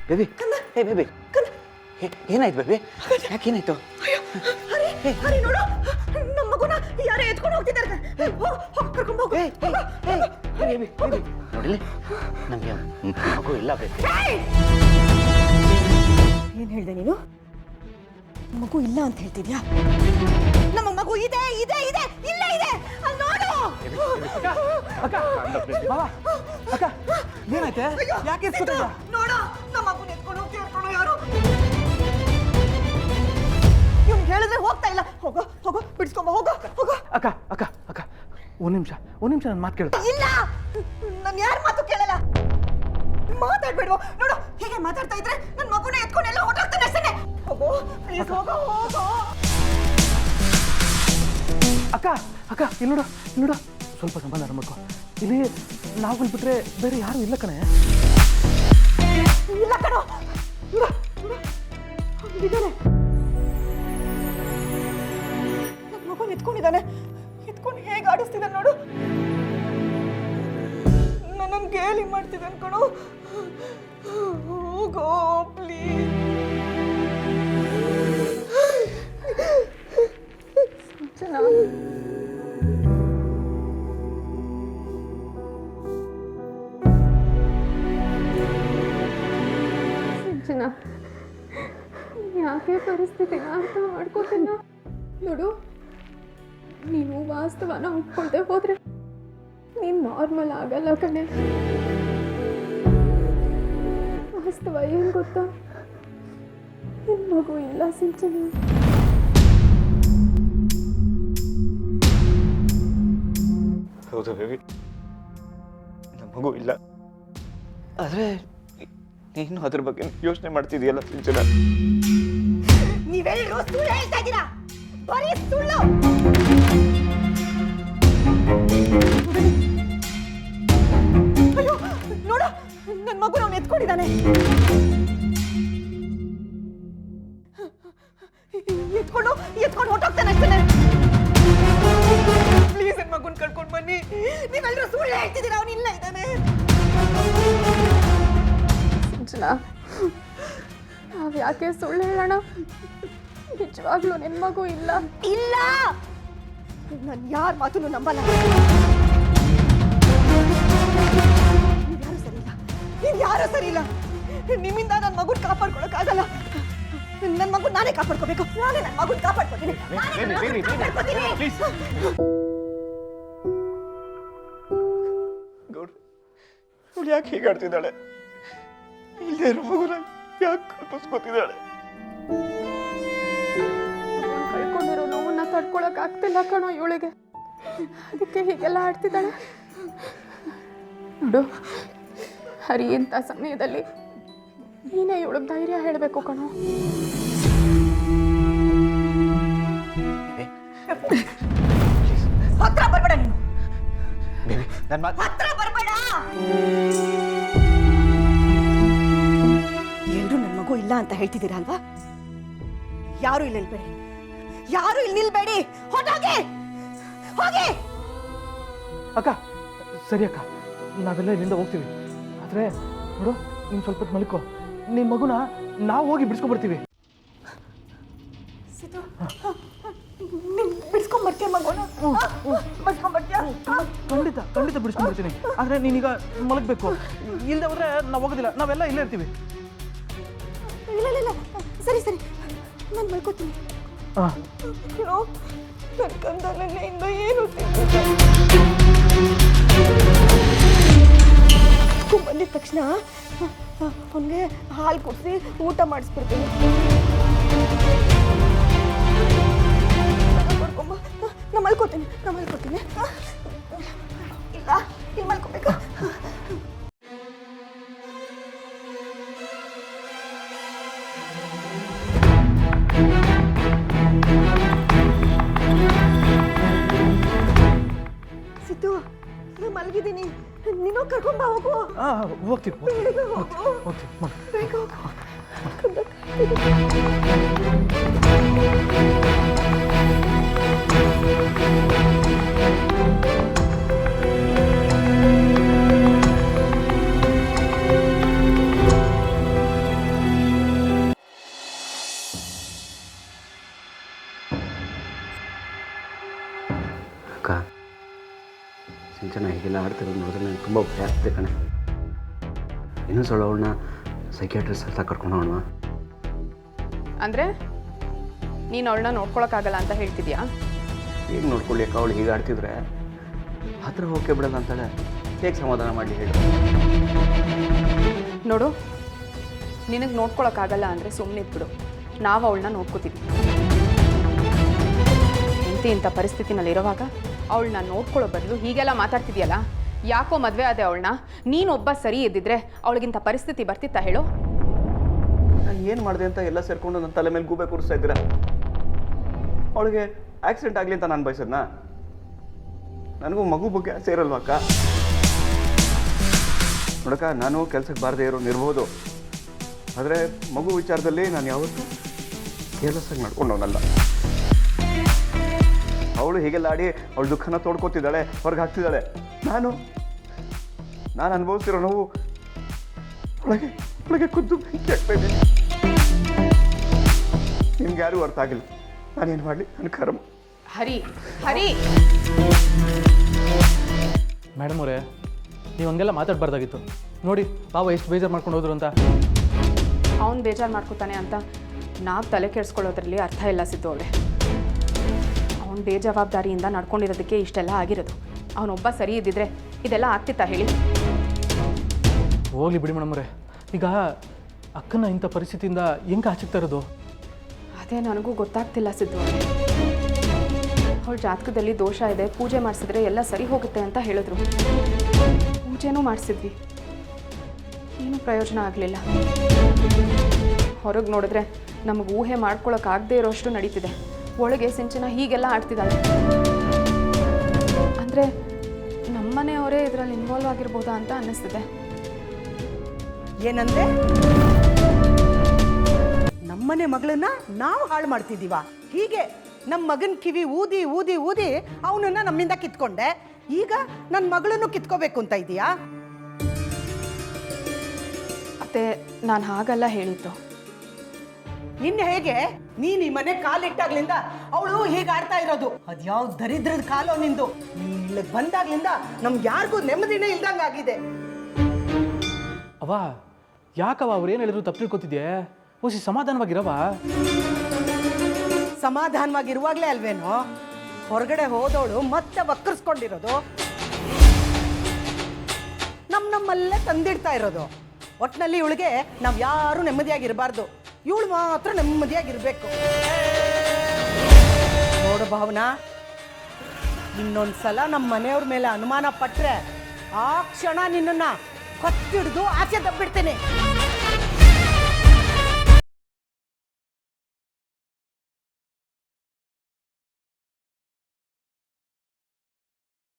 Baby hey baby ಏನಾಯ್ತು baby ಯಾಕೇನಾಯ್ತು ಹರಿ ನೋಡು ನಮ್ಮ ಮಗುನ ಯಾರೇ ಎತ್ಕೊಂಡು ಹೋಗ್ತಿದ್ದಾರೆ ಕರ್ಕೊಂಡು ಹೋಗು ಬೇಬಿ ನೋಡಿಲಿ ನಮಗೆ ಮಗು ಇಲ್ಲ ಬೇಬಿ ಏನ್ ಹೇಳ್ದೆ ನೀನು ಮಗು ಇಲ್ಲ ಅಂತ ಹೇಳ್ತಿದ್ಯಾ ನಮ್ಮ ಮಗು ಇದೆ ಇದೆ ಇದೆ ಇಲ್ಲ ಇದೆ ಅಲ್ಲಿ ನೋಡು ಅಕ್ಕ ಏನಾಯ್ತೆ ಯಾಕೆ ನೋಡು ನಮ್ಮ ಮಗುನ ಎತ್ಕೊಂಡು ಹೋಗ್ತಿರ್ತಾರೋ ಯಾರು ಇವ್ನು ಹೇಳಿದ್ರೆ ಹೋಗ್ತಾ ಇಲ್ಲ ಹೋಗೋ ಹೋಗೋ ಬಿಡಿಸ್ಕೊಂಬ ಹೋಗೋ ಹೋಗೋ ಅಕ್ಕ ಅಕ್ಕ ಅಕ್ಕ ಒಂದ್ ನಿಮಿಷ ನನ್ನ ಮಾತು ಕೇಳು ಇಲ್ಲ ನಾನು ಯಾರ ಮಾತು ಕೇಳಲ್ಲ ಮಾತಾಡ್ಬೇಡ್ವೋ ನೋಡು ಹೀಗೆ ಮಾತಾಡ್ತಾ ಇದ್ರೆ ನನ್ನ ಮಗುನ ಎತ್ಕೊಂಡು ಎಲ್ಲ ಹೊರಟಾಗ್ತಾನೆ ಅಷ್ಟೇ ಹೋಗೋ ಪ್ಲೀಸ್ ಹೋಗೋ ಹೋಗೋ ಅಕ್ಕ ಅಕ್ಕ ಇಲ್ಲಿ ನೋಡು ಸ್ವಲ್ಪ ಸಮಾಧಾನ ಮಾಡ್ಕೊ ಇಲ್ಲಿ ನಾವು ಬಿಟ್ರೆ ಬೇರೆ ಯಾರು ಇಲ್ಲ ಕಣೆ ಇಲ್ಲ ಕಣೋ ಇದ್ದಾನೆ ನನ್ನ ಮಗುನ ಎತ್ಕೊಂಡಿದ್ದಾನೆ ಎತ್ಕೊಂಡು ಹೇಗೆ ಆಡಿಸ್ತಿದ್ದಾನೆ ನೋಡು ನನ್ನನ್ನು ಗೇಲಿ ಮಾಡ್ತಿದ್ದಾನೆ ಕಣೋ ಹೋಗೋ ಪ್ಲೀಸ್ ಸಂಜನ ಯಾಕೆ ಪರಿಸ್ಥಿತಿನ ಅರ್ಥ ಮಾಡ್ಕೋತೀನ ನೋಡು ನೀನು ವಾಸ್ತವನ ಒಪ್ಕೊಳ್ದೆ ಹೋದ್ರೆ ನೀನು ನಾರ್ಮಲ್ ಆಗಲ್ಲ ಕಣೆ ವಾಸ್ತವ ಏನು ಗೊತ್ತಾ ನಿನ್ನ ಮಗು ಇಲ್ಲ ಸಿಂಚನ ಹೌದು ಬೇಬಿ ನಮ್ಮ ಮಗು ಇಲ್ಲ ಆದರೆ ನೀನು ಅದ್ರ ಬಗ್ಗೆ ಯೋಚನೆ ಮಾಡ್ತಿದೀಯಲ್ಲ ಸಿಂಚನ ನೀವೆಲ್ಲರೂ ಸುಳ್ಳು ಹೇಳ್ತಾ ಇದ್ದೀರಾ ಬರೀ ಸುಳ್ಳು ಅಯ್ಯೋ ನೋಡು ನನ್ನ ಮಗು ಅವನು ಎತ್ಕೊಂಡಿದ್ದಾನೆ ಎತ್ಕೊಂಡು ಹೊಟ್ಟೋಗ್ತಾನೆ ಅಷ್ಟೇ ಪ್ಲೀಸ್ ನನ್ನ ಮಗುನ ಕರ್ಕೊಂಡು ಬನ್ನಿ ನೀವೆಲ್ಲರೂ ಸುಳ್ಳು ಹೇಳ್ತಿದ್ದೀರಾ ಅವನು ಇಲ್ಲ ಇದ್ದಾನೆ ಸಂಜನಾ ನಾವು ಯಾಕೆ ಸುಳ್ಳು ಹೇಳೋಣ ನಿಜವಾಗ್ಲೂ ನಿನ್ನ ಮಗು ಇಲ್ಲ ಇಲ್ಲ ನಾನು ಯಾರ ಮಾತನ್ನು ನಂಬಲ್ಲ ನೀವ್ ಯಾರು ಸರಿ ಇಲ್ಲ ನಿಮ್ಮಿಂದ ನನ್ನ ಮಗುನ ಕಾಪಾಡ್ಕೊಳಕ್ಕಾಗಲ್ಲ ನನ್ನ ಮಗು ನಾನೇ ಕಾಪಾಡ್ಕೋಬೇಕು ನಾನೇ ನನ್ನ ಮಗುನ ಕಾಪಾಡ್ಕೊತೀನಿ ಅವಳು ಯಾಕೆ ಹೀಗಾಡ್ತಿದ್ದಾಳೆ ಇಲ್ಲೇ ಇರೋ ಮಗುನ ಯಾಕೆ ಕಲ್ಪಿಸ್ಕೊತಿದ್ದಾಳೆ ಕಳ್ಕೊಂಡಿರೋ ನೋವನ್ನ ತಡ್ಕೊಳಕ್ ಆಗ್ತಿಲ್ಲ ಕಣೋ ಇವಳಿಗೆ ಅದಕ್ಕೆ ಹೀಗೆಲ್ಲ ಆಡ್ತಿದ್ದಾಳೆ ನೋಡು ಹರಿ ಇಂಥ ಸಮಯದಲ್ಲಿ ನೀನೇ ಇವಳಿಗೆ ಧೈರ್ಯ ಹೇಳಬೇಕು ಕಣೋ ಹತ್ರ ಬರ್ಬೇಡ ನೀನು ಬೇಬಿ ನನ್ನ ಮಾತು ಹತ್ರ ಬರ್ಬೇಡ ಎಲ್ರು ನನ್ನ ಮಗು ಇಲ್ಲ ಅಂತ ಹೇಳ್ತಿದ್ದೀರಾ ಅಲ್ವಾ ಯಾರು ಇಲ್ಲ ನಿಲ್ಬೇಡಿ ಯಾರು ಇಲ್ಲಿ ನಿಲ್ಬೇಡಿ ಹೊಟ್ಟೋಗಿ ಹೋಗಿ ಅಕ್ಕ ಸರಿ ಅಕ್ಕ ನಾವೆಲ್ಲ ಇಲ್ಲಿಂದ ಹೋಗ್ತೀವಿ ಆದರೆ ನೋಡು ನೀನು ಸ್ವಲ್ಪ ಹೊತ್ತು ಮಲ್ಕೋ ನಿನ್ನ ಮಗುನ ನಾವು ಹೋಗಿ ಬಿಡಿಸ್ಕೊಂಡ್ಬರ್ತೀವಿ ಸಿತು ಬಿಡಿಸ್ಕೊಂಡ್ಬರ್ತೀಯ ಮಗುನ ಬಿಡಿಸ್ಕೊಂಡ್ಬರ್ತೀಯ ಖಂಡಿತ ಬಿಡಿಸ್ಕೊಂಡ್ಬರ್ತೀನಿ ಆದರೆ ನೀನೀಗ ಮಲಗಬೇಕು ಇಲ್ಲದೆ ಹೋದ್ರೆ ನಾವು ಹೋಗೋದಿಲ್ಲ ನಾವೆಲ್ಲ ಇಲ್ಲೇ ಇರ್ತೀವಿ ಇಲ್ಲ ಸರಿ ನಾನು ಮಲ್ಕೋತೀನಿ ನನ್ನ ಕಂದ ನೆನ್ನೆಯಿಂದ ಏನು ಬಂದಿದ ತಕ್ಷಣ ಅವನಿಗೆ ಹಾಲು ಕುಡಿಸಿ ಊಟ ಮಾಡಿಸ್ಬಿಡ್ತೀನಿ ನಾ ಮಲ್ಕೋತೀನಿ ಇಲ್ಲ ಇಲ್ಲಿ ಮಲ್ಕೋಬೇಕಾ ಸಿದ್ದು ನಾ ಮಲಗಿದ್ದೀನಿ ನೀನು ಕರ್ಕೊಂಡ್ ಬಾ ಹೋಗು ಹೋಗ್ತೀವಿ ಬೇಗ ಹೋಗು ಅಕ್ಕ, ಸಿಂಚನ ಹೀಗೆಲ್ಲ ಆಡ್ತಿರೋದು ನೋಡಿದ್ರೆ ನನಗೆ ತುಂಬ ಭಯ ಆಗ್ತಿದೆ ಕಣೆ. ಇನ್ನೊಂದು ಸಲ ಅವಳನ್ನ ಸೈಕ್ಯಾಟ್ರಿಸ್ಟ್ ಹತ್ರ ಕರ್ಕೊಂಡು ಹೋಗೋಣ. ಅಂದರೆ ನೀನು ಅವಳನ್ನ ನೋಡ್ಕೊಳಕ್ಕಾಗಲ್ಲ ಅಂತ ಹೇಳ್ತಿದ್ಯಾ? ಹೇಗೆ ನೋಡ್ಕೊಳ್ಳಿ ಅಕ್ಕ, ಅವಳು ಹೀಗೆ ಆಡ್ತಿದ್ರೆ ಹತ್ರ ಹೋಗಕ್ಕೆ ಬಿಡಲ್ಲ ಅಂತಾಳೆ. ಹೇಗೆ ಸಮಾಧಾನ ಮಾಡಲಿ ಹೇಳು? ನೋಡು, ನಿನಗೆ ನೋಡ್ಕೊಳಕ್ಕಾಗಲ್ಲ ಅಂದರೆ ಸುಮ್ಮನೆ ಇದ್ಬಿಡು. ನಾವು ಅವಳನ್ನ ನೋಡ್ಕೋತೀವಿ. ಇಂಥ ಪರಿಸ್ಥಿತಿನಲ್ಲಿ ಇರೋವಾಗ ಅವಳನ್ನ ನೋಡ್ಕೊಳ್ಳೋ ಬದಲು ಹೀಗೆಲ್ಲ ಮಾತಾಡ್ತಿದ್ಯಲ್ಲ, ಯಾಕೋ ಮದುವೆ ಆದೆ ಅವಳನ್ನ? ನೀನೊಬ್ಬ ಸರಿ ಇದ್ದಿದ್ರೆ ಅವಳಿಗಿಂತ ಪರಿಸ್ಥಿತಿ ಬರ್ತಿತ್ತಾ ಹೇಳು? ನಾನು ಏನು ಮಾಡಿದೆ ಅಂತ ಎಲ್ಲ ಸೇರಿಕೊಂಡು ನನ್ನ ತಲೆ ಮೇಲೆ ಗೂಬೆ ಕೂರಿಸ್ತಾ ಇದ್ದೀರಾ? ಅವಳಿಗೆ ಆಕ್ಸಿಡೆಂಟ್ ಆಗಲಿ ಅಂತ ನಾನು ಬಯಸದ್ನಾ? ನನಗೂ ಮಗು ಬಗ್ಗೆ ಆಸೆ ಇರಲ್ವ ಅಕ್ಕ? ನೋಡಕ್ಕ, ನಾನು ಕೆಲಸಕ್ಕೆ ಬಾರದೇ ಇರ್ಬೋದು, ಆದರೆ ಮಗು ವಿಚಾರದಲ್ಲಿ ನಾನು ಯಾವತ್ತೂ ಕೇರ್ಲೆಸ್ ಆಗಿ ನಡ್ಕೊಂಡವನಲ್ಲ. ಅವಳು ಹೀಗೆಲ್ಲ ಆಡಿ ಅವಳು ದುಃಖನ ತೋಡ್ಕೊತಿದ್ದಾಳೆ, ಹೊರಗೆ ಹಾಕ್ತಿದ್ದಾಳೆ. ನಾನು ಅನುಭವಿಸ್ತಿರೋ ನೋವು ಒಳಗೆ ಖುದ್ದು ಬೆಂಕಿ ಆಗ್ತಾ ಇದ್ದೀನಿ. ನಿಮ್ಗೆ ಯಾರೂ ಅರ್ಥ ಆಗಿಲ್ಲ. ನಾನೇನು ಮಾಡಲಿ? ನನ್ನ ಕರ್ಮ. ಹರಿ ಹರಿ ಮೇಡಮ್ ಅವರೇ, ನೀವು ಹಂಗೆಲ್ಲ ಮಾತಾಡಬಾರ್ದಾಗಿತ್ತು. ನೋಡಿ ಪಾಪ ಎಷ್ಟು ಬೇಜಾರು ಮಾಡ್ಕೊಂಡು ಹೋದ್ರು ಅಂತ. ಅವ್ನು ಬೇಜಾರು ಮಾಡ್ಕೊತಾನೆ ಅಂತ ನಾವು ತಲೆ ಕೆಡಿಸ್ಕೊಳ್ಳೋದ್ರಲ್ಲಿ ಅರ್ಥ ಇಲ್ಲ ಸಿದ್ದು ಅವಳೆ. ಅವ್ನು ಬೇಜವಾಬ್ದಾರಿಯಿಂದ ನಡ್ಕೊಂಡಿರೋದಕ್ಕೆ ಇಷ್ಟೆಲ್ಲ ಆಗಿರೋದು. ಅವನೊಬ್ಬ ಸರಿ ಇದ್ದಿದ್ರೆ ಇದೆಲ್ಲ ಆಗ್ತಿತ್ತಾ ಹೇಳಿ? ಹೋಗ್ಲಿ ಬಿಡಿ ಮೇಡಮ್ ಅವರೇ. ಈಗ ಅಕ್ಕನ ಇಂಥ ಪರಿಸ್ಥಿತಿಯಿಂದ ಹೆಂಗೆ ಆಚೆಗ್ತಾ ಇರೋದು? ಅದೇ ನನಗೂ ಗೊತ್ತಾಗ್ತಿಲ್ಲ ಸಿದ್ದು ಅವಳೆ. ಅವಳ ಜಾತಕದಲ್ಲಿ ದೋಷ ಇದೆ, ಪೂಜೆ ಮಾಡಿಸಿದ್ರೆ ಎಲ್ಲ ಸರಿ ಹೋಗುತ್ತೆ ಅಂತ ಹೇಳಿದ್ರು. ಪೂಜೆನೂ ಮಾಡಿಸಿದ್ವಿ, ಏನೂ ಪ್ರಯೋಜನ ಆಗಲಿಲ್ಲ. ಹೊರಗೆ ನೋಡಿದ್ರೆ ನಮಗೆ ಊಹೆ ಮಾಡ್ಕೊಳಕ್ಕಾಗದೇ ಇರೋಷ್ಟು ನಡೀತಿದೆ. ಒಳಗೆ ಸಿಂಚನ ಹೀಗೆಲ್ಲ ಆಡ್ತಿದ್ದಾಳೆ. ಅಂದರೆ ನಮ್ಮನೆಯವರೇ ಇದರಲ್ಲಿ ಇನ್ವಾಲ್ವ್ ಆಗಿರ್ಬೋದಾ ಅಂತ ಅನ್ನಿಸ್ತಿದೆ. ಏನಂದ್ರೆ ನಮ್ಮನೆ ಮಗಳನ್ನ ನಾವು ಹಾಳು ಮಾಡ್ತಿದ್ದೀವ? ಹೀಗೆ ನಮ್ಮ ಮಗನ ಕಿವಿ ಊದಿ ಊದಿ ಊದಿ ಅವನನ್ನ ನಮ್ಮಿಂದ ಕಿತ್ಕೊಂಡೆ. ಈಗ ನನ್ನ ಮಗಳನ್ನು ಕಿತ್ಕೋಬೇಕು ಅಂತ ಇದೀಯಾ? ಮತ್ತೆ ನಾನು ಹಾಗಲ್ಲ ಹೇಳಿದ್ದು. ನಿನ್ನೆ ಹೇಗೆ ನೀನ್ ಈ ಮನೆ ಕಾಲಿಟ್ಟಾಗ್ಲಿಂದ ಅವಳು ಹೀಗೆ ಆಡ್ತಾ ಇರೋದು. ಅದ್ಯಾವ ದರಿದ್ರದ ಕಾಲೋ ನಿಂದು. ನೀನ್ ಇಲ್ಲಿಗೆ ಬಂದಾಗ್ಲಿಂದ ನಮ್ಗೆ ಯಾರಿಗೂ ನೆಮ್ಮದಿನೇ ಇಲ್ದಂಗಾಗಿದೆ. ಅವ ಯಾಕವ ಅವ್ರು ಏನು ಹೇಳಿದ್ರು ತಪ್ಪು ತಿಳ್ಕೊತಿದ್ಯೆ? ಓಸಿ ಸಮಾಧಾನವಾಗಿರವ. ಸಮಾಧಾನವಾಗಿರುವಾಗ್ಲೇ ಅಲ್ವೇನೋ ಹೊರಗಡೆ ಹೋದವಳು ಮತ್ತೆ ವಕ್ರಿಸ್ಕೊಂಡಿರೋದು, ನಮ್ಮಲ್ಲೇ ತಂದಿಡ್ತಾ ಇರೋದು. ಒಟ್ಟಿನಲ್ಲಿ ಇವಳಿಗೆ ನಾವು ಯಾರು ನೆಮ್ಮದಿಯಾಗಿರಬಾರ್ದು, ಇವಳು ಮಾತ್ರ ನೆಮ್ಮದಿಯಾಗಿರ್ಬೇಕು. ನೋಡು ಭಾವನಾ, ಇನ್ನೊಂದ್ಸಲ ನಮ್ಮ ಮನೆಯವ್ರ ಮೇಲೆ ಅನುಮಾನ ಪಟ್ರೆ ಆ ಕ್ಷಣ ನಿನ್ನನ್ನ ಕತ್ತಿಡ್ದು ಆಚೆ ದಬ್ಬಿಡ್ತೇನೆ.